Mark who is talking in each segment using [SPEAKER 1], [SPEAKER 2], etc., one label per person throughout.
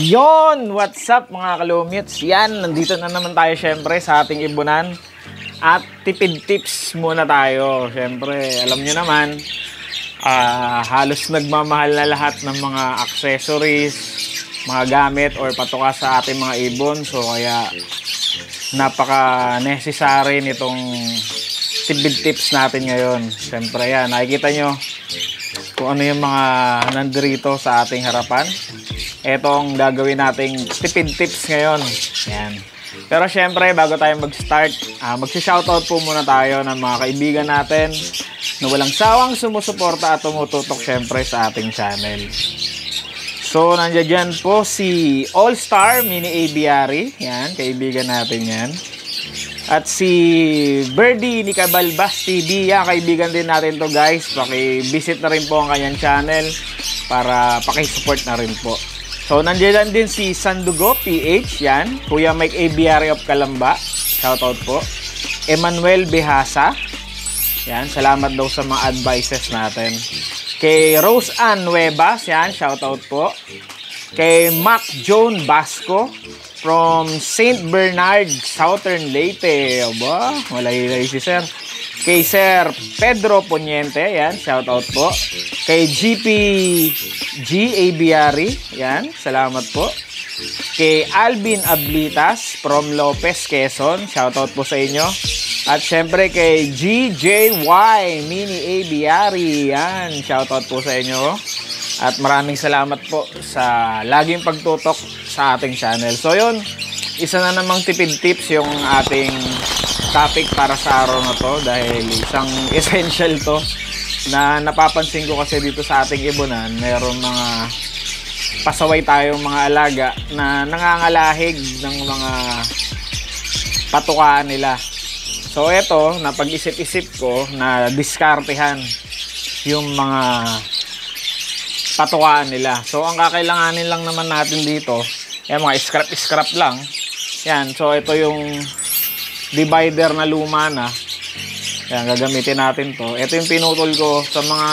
[SPEAKER 1] Yon! What's up mga kalumits? Yan, nandito na naman tayo syempre sa ating ibunan. At tipid tips muna tayo. Syempre, alam nyo naman, halos nagmamahal na lahat ng mga accessories, mga gamit or patuka sa ating mga ibon. So kaya napaka-necessary nitong tipid tips natin ngayon. Syempre yan, nakikita nyo kung ano yung mga nandito sa ating harapan. Ito ang gagawin nating tipid tips ngayon. Yan. Pero syempre, bago tayo mag-start, mag-shoutout po muna tayo ng mga kaibigan natin na walang sawang sumusuporta at tumututok syempre sa ating channel. So, nandiyan po si All-Star Mini Aviary. Yan, kaibigan natin yan. At si Birdie ni Cabalbas TV. Yan, kaibigan din natin to guys. Paki-visit na rin po ang kanyang channel para paki-support na rin po. So, nandiyan din si Sandugo PH, yan. Kuya Mike Aviary of Calamba, shoutout po. Emmanuel Behasa, yan. Salamat daw sa mga advices natin. Kay Rose Ann Nuevas, yan. Shoutout po. Kay Mac Joan Basco from St. Bernard, Southern Leyte. Aba, malay-lay si sir. Kay Sir Pedro Poniente, yan, shoutout po. Kay GPG Aviary, yan, salamat po. Kay Alvin Ablitas from Lopez, Quezon, shoutout po sa inyo. At syempre kay GJY Mini Aviary, yan, shoutout po sa inyo. At maraming salamat po sa laging pagtutok sa ating channel. So yun, isa na namang tipid tips yung ating topic para sa araw na to dahil isang essential to na napapansin ko kasi dito sa ating ibunan. Mayroong mga pasaway tayong mga alaga na nangangalahig ng mga patukaan nila. So eto, napag-isip-isip ko na diskartehan yung mga patukaan nila. So ang kakailanganin lang naman natin dito, yan, mga scrap lang. Yan, so ito yung divider na luma na. Yan, gagamitin natin to. Ito yung pinutol ko sa mga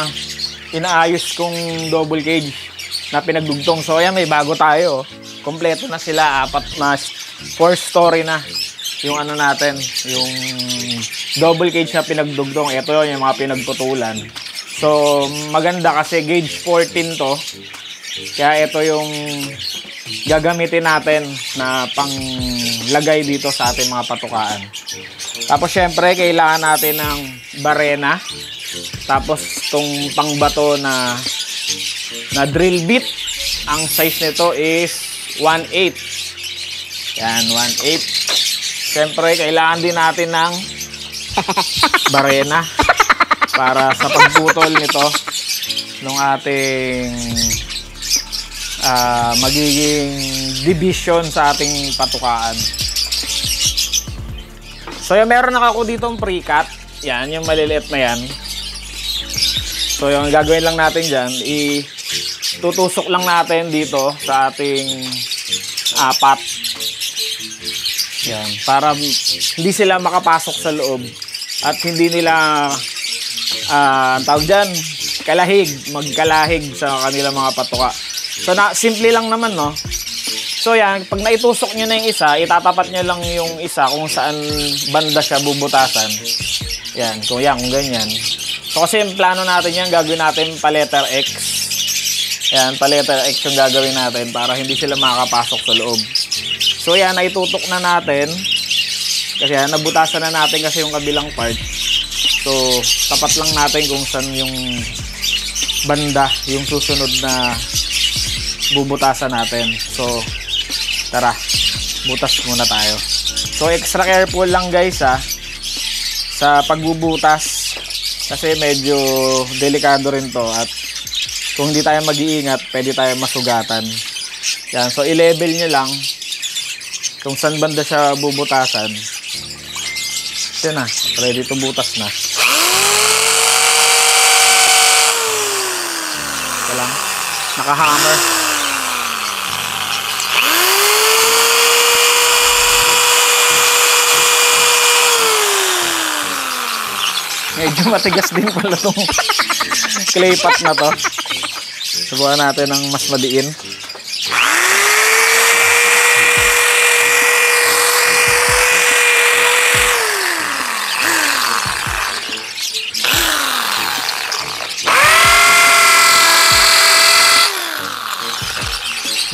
[SPEAKER 1] inaayos kong double cage na pinagdugtong. So yan, may bago tayo. Kompleto na sila, 4 story na yung ano natin, yung double cage na pinagdugtong. Ito yun, yung mga pinagputulan. So maganda kasi gauge 14 to. Kaya ito yung gagamitin natin na panglagay dito sa ating mga patukaan. Tapos syempre kailangan natin ng barena. Tapos itong pangbato na drill bit. Ang size nito is 1/8. Yan, 1/8. Syempre kailangan din natin ng barena para sa pagputol nito ng ating magiging division sa ating patukaan. So yung meron na ako ditong pre-cut. Yan, yung maliliit na yan. So yung gagawin lang natin dyan, itutusok lang natin dito sa ating apat. Yan, para hindi sila makapasok sa loob at hindi nila tawag dyan, magkalahig sa kanilang mga patuka. So simple lang naman, no? So yan, pag naitusok nyo na yung isa, itatapat nyo lang yung isa kung saan banda siya bubutasan. Yan, kung ganyan. So kasi yung plano natin yan, gagawin natin pa letter X. Yan, pa letter X yung gagawin natin para hindi sila makakapasok sa loob. So yan, naitutok na natin. Kasi yan, nabutasan na natin kasi yung kabilang part. So tapat lang natin kung saan yung banda, yung susunod na bubutasan natin. So tara, butas muna tayo. So extra careful lang guys sa pagbubutas kasi medyo delikado rin to at kung hindi tayo mag-iingat pwede tayo masugatan. Yan, so i-level nyo lang kung saan banda siya bubutasan. Ito na, ready to butas na. Ito lang, naka-hammer. Medyo matigas din pala itong clay pot na to. Subukan natin ng mas madiin.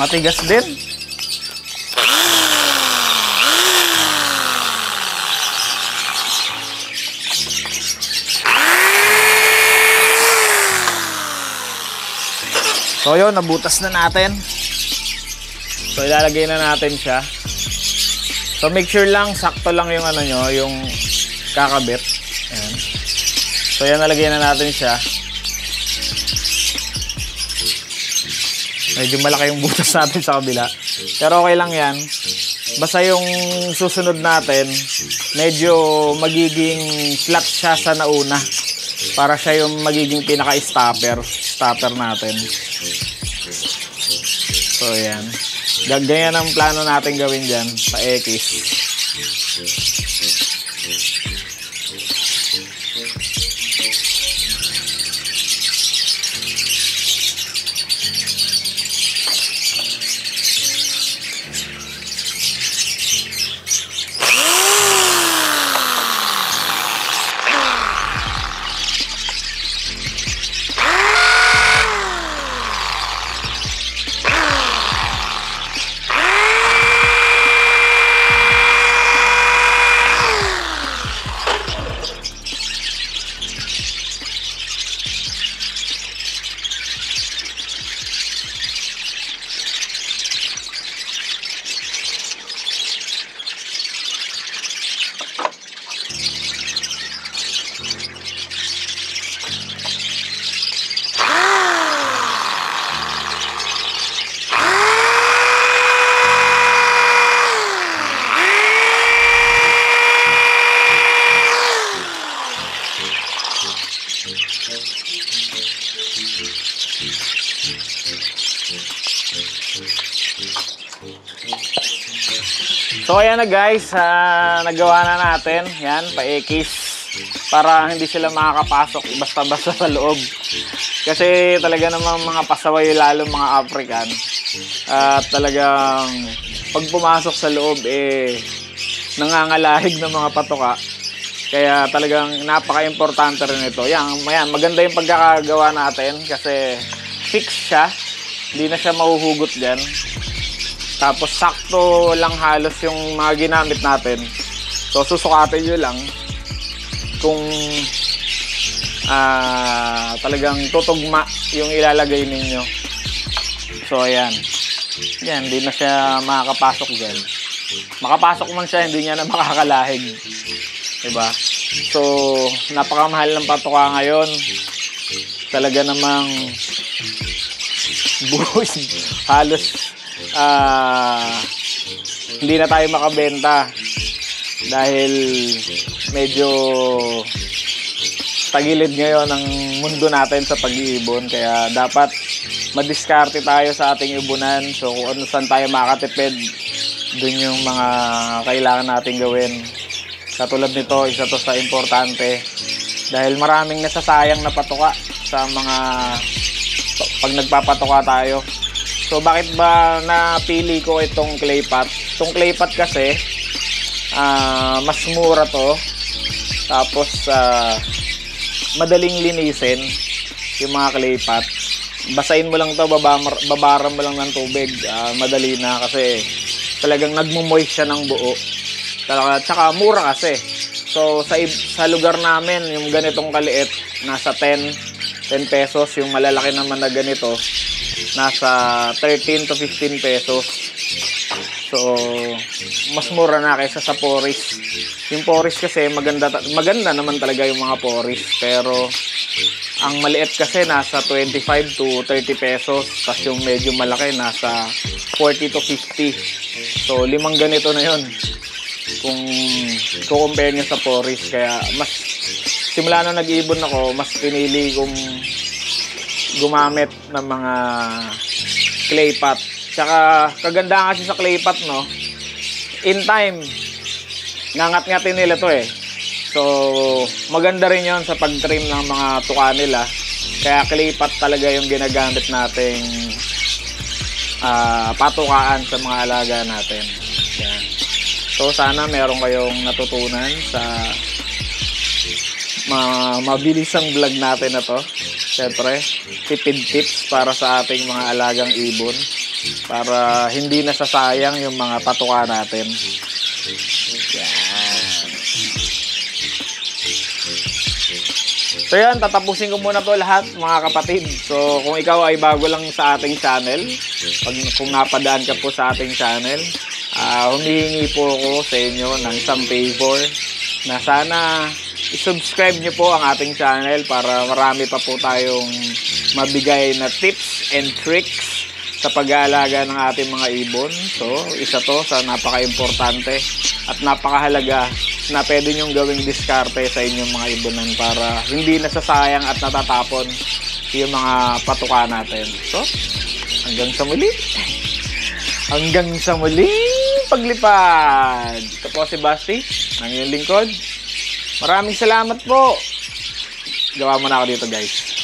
[SPEAKER 1] Matigas din. So yun, nabutas na natin. So ilalagay na natin siya. So make sure lang sakto lang yung ano nyo, yung kakabit. Ayan. So yan, nalagay na natin siya. Medyo malaki yung butas natin sa kabila. Pero okay lang yan. Basta yung susunod natin, medyo magiging flat siya sa nauna. Para siya yung magiging pinaka-stopper natin. So yan. Ganyan ang plano natin gawin dyan sa X. So ayan na guys, nagawa na natin yan, pa-X para hindi sila makakapasok basta-basta sa loob. Kasi talaga namang mga pasaway, lalo mga African, at talagang pag pumasok sa loob nangangalahig ng mga patuka. Kaya talagang napaka-importante rin ito. Yan, maganda yung pagkakagawa natin kasi fix siya, hindi na siya mahuhugot dyan. Tapos sakto lang halos yung mga ginamit natin. So susukatin nyo lang kung talagang tutugma yung ilalagay ninyo. So ayan. Yan, hindi na siya makakapasok dyan. Makapasok man siya, hindi niya na makakalahig. Diba? So napakamahal ng patuka ngayon. Talaga namang buhos halos hindi na tayo makabenta dahil medyo tagilid ngayon ang mundo natin sa pag-iibon, kaya dapat madiskarte tayo sa ating ibunan. So kung ano saan tayo makatipid, dun yung mga kailangan natin gawin. Katulad nito, isa to sa importante dahil maraming nasasayang na patuka sa mga pag nagpapatuka tayo. So bakit ba napili ko itong clay pot? Itong clay pot kasi mas mura to. Tapos madaling linisin yung mga clay pot. Basahin mo lang to, babaran mo lang ng tubig. Madali na kasi talagang nagmo-moist siya ng buo. Tsaka mura kasi. So sa lugar namin, yung ganitong kaliit, nasa 10 pesos. Yung malalaki naman na ganito, nasa 13 to 15 pesos. So mas mura na kaysa sa Poris. Yung Poris kasi maganda naman talaga yung mga Poris, pero ang maliit kasi nasa 25 to 30 pesos. Tapos yung medyo malaki nasa 40 to 50. So 5 ganito na yon kung compare nyo sa Poris. Kaya mas simula na nag-ibon ako, mas pinili kong gumamit ng mga clay pot. Tsaka kagandahan kasi sa clay pot, no, in time ngangat-ngatin nila to So maganda rin yon sa pag-trim ng mga tuka nila. Kaya clay pot talaga yung ginagamit nating patukaan sa mga alaga natin. Yan. So sana meron kayong natutunan sa mabilisang vlog natin na to. Siyempre, tipid tips para sa ating mga alagang ibon. para hindi nasasayang yung mga patuka natin. So yan, tatapusin ko muna to lahat mga kapatid. So kung ikaw ay bago lang sa ating channel, kung napadaan ka po sa ating channel, humihingi po ako sa inyo ng isang favor na sana i-subscribe nyo po ang ating channel para marami pa po tayong mabigay na tips and tricks sa pag-aalaga ng ating mga ibon. So isa to sa napaka-importante at napakahalaga na pwede nyong gawing diskarte sa inyong mga ibonan para hindi nasasayang at natatapon yung mga patuka natin. So, hanggang sa muli. Hanggang sa muling paglipad. Ito po si Basti, ang iyong lingkod. Maraming salamat po. Gawa mo na ako dito, guys.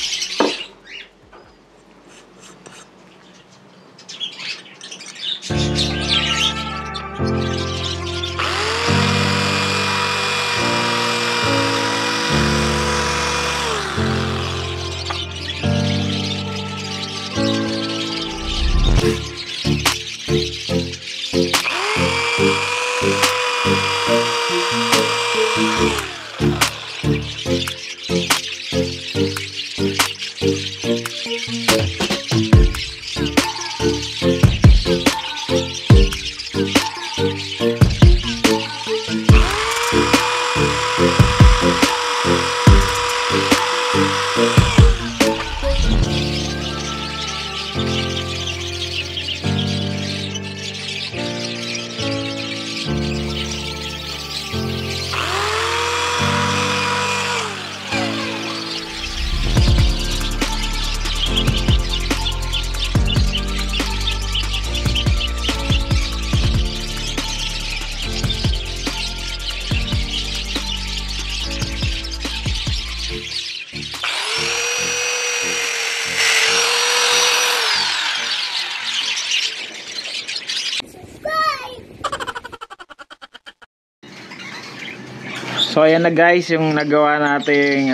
[SPEAKER 1] So ayan na guys, yung nagawa nating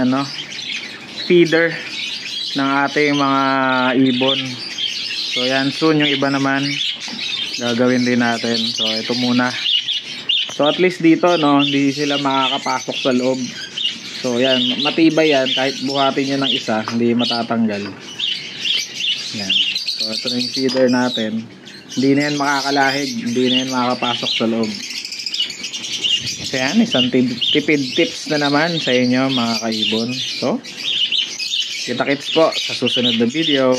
[SPEAKER 1] feeder ng ating mga ibon. So ayan, soon yung iba naman gagawin din natin. So ito muna. So at least dito hindi sila makakapasok sa loob. So ayan, matibay yan, kahit buhatin nyo ng isa hindi matatanggal. Yan. So ito na yung feeder natin. Hindi na yan makakalahig, hindi na yan makakapasok sa loob. So yan, isang tipid tips na naman sa inyo mga kaibon. So, kita-kits po sa susunod na video.